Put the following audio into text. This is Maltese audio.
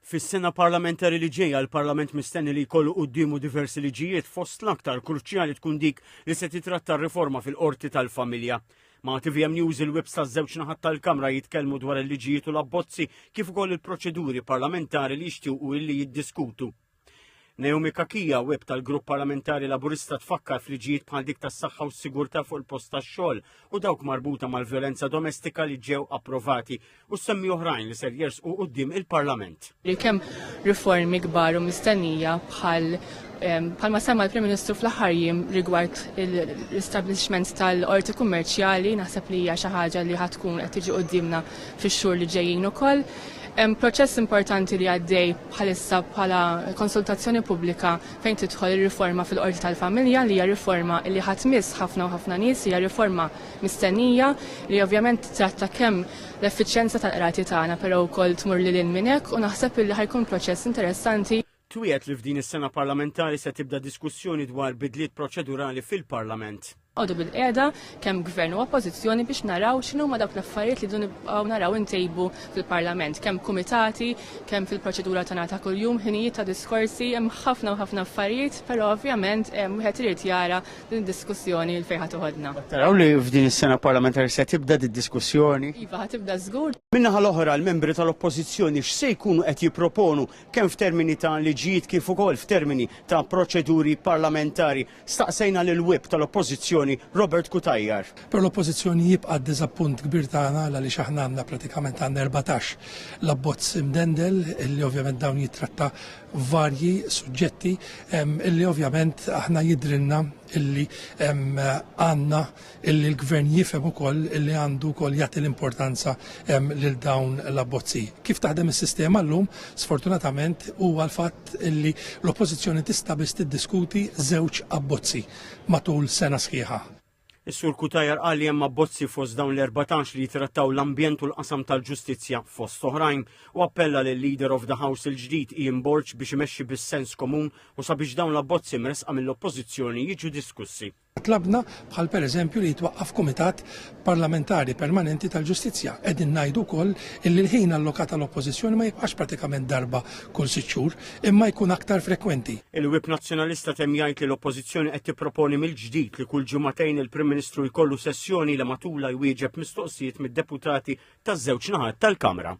Fis-sena parlamentari li ġejja l-Parlament mistenni li jkollu qudiemu diversi liġijiet fost l-aktar kruċjali tkun dik li se titratta r-riforma fil-qorti tal-familja. Ma' TVM News il-webs taż-żewġ naħat tal-Kamra jitkellmu dwar il-liġijiet u l-abbozzi kif ukoll il-proċeduri parlamentari li jixtiequ illi jiddiskutu. Naomi Kakija, web tal-Grupp Parlamentari Laburista tfakkar f'liġijiet bħal dik tas-saħħa u s-sigurtà fuq il-post tax-xogħol u dawk marbuta mal-vjolenza domestika li ġew approvati u semmi oħrajn li ser jersqu quddiem il-Parlament. Kemm riformi kbar u mistennija bħalma semma l-Prim Ministru fl-aħħar jiem rigward l-establishment tal-qorti kummerċjali, naħseb li hija xi ħaġa li ħadd tkun qed tiġi qudiemna fix-xhur li ġejjin ukoll. Proċess importanti li għaddej bħalissa bħala konsultazzjoni pubblika fejn tidħol ir-riforma fil-qorti tal-familja li hija riforma li ħatmiss ħafna u ħafna nies, hija riforma mistennija li ovvjament tratta kemm l-effiċjenza tal-qrati tagħna però wkoll tmur lil minn hekk u naħseb li ħajkun proċess interessanti. Twiet li f'din is-sena parlamentari se tibda diskussjoni dwar bidliet proċedurali fil-Parlament. Għodu bil-qiegħda kemm gvern u oppożizzjoni biex naraw x'inhuma dawk l-affarijiet li dun nibqgħu naraw intejbu fil-Parlament, kemm kumitati, kemm fil-proċedura tagħna ta' kuljum, ħinijiet ta' diskorsi, hemm ħafna u ħafna affarijiet, però ovvjament wieħed irid jara din id-diskussjoni l fejn ħadd toħodna. Taraw li f'din is-sena parlamentari se tibda d-diskussjoni. Iva ħatibda żgur. Min-naħa l-oħra l-membri tal-oppożizzjoni x'se jkunu qed jipproponu kemm f'termini ta' liġijiet kif ukoll f'termini ta' proċeduri parlamentari. Staqsejna lil web tal-oppożizzjoni Robert Kutajjar. Per l-oppożizzjoni jibqa' diżappunt kbir tagħna għaliex aħna għandna pratikament għandna 14 l-abbozz imdendel illi ovvjament dawn jitratta varji suġġetti illi ovvjament aħna jidrilna illi għandna illi l-gvern jifhem ukoll illi għandu wkoll jagħti l-importanza lil dawn l-abbozzi. Kif taħdem is-sistema llum sfortunatament huwa l-fatt illi l-oppożizzjoni tista' biss tiddiskuti żewġ abbozzi matul sena sħiħa. Is-Sur Kutajjar qal li hemm abbozzi fost dawn l-14 li jitrattaw l-ambjent u l-qasam tal-ġustizzja fost oħrajn u appella lil leader of the House il-ġdid Ian Borg biex imexxi bis-sens komun u sabiex dawn l-abbozzi mresqa mill-oppożizzjoni jiġu diskussi. Tlabna bħal pereżempju li jitwaqqaf kumitat parlamentari permanenti tal-ġustizzja. Qegħdin ngħidu wkoll illi l-ħin allokat tal-oppożizzjoni ma jibqax pratikament darba kull 6 xhur imma jkun aktar frekwenti. Il-Wip Nazzjonalista temm jgħid li l-oppożizzjoni qed tipproponi mill-ġdid li kull ġimagħtejn il-Prim Ministru jkollu sessjoni li matula jwieġeb mistoqsijiet mid-deputati taż-żewġ naħat tal-Kamra.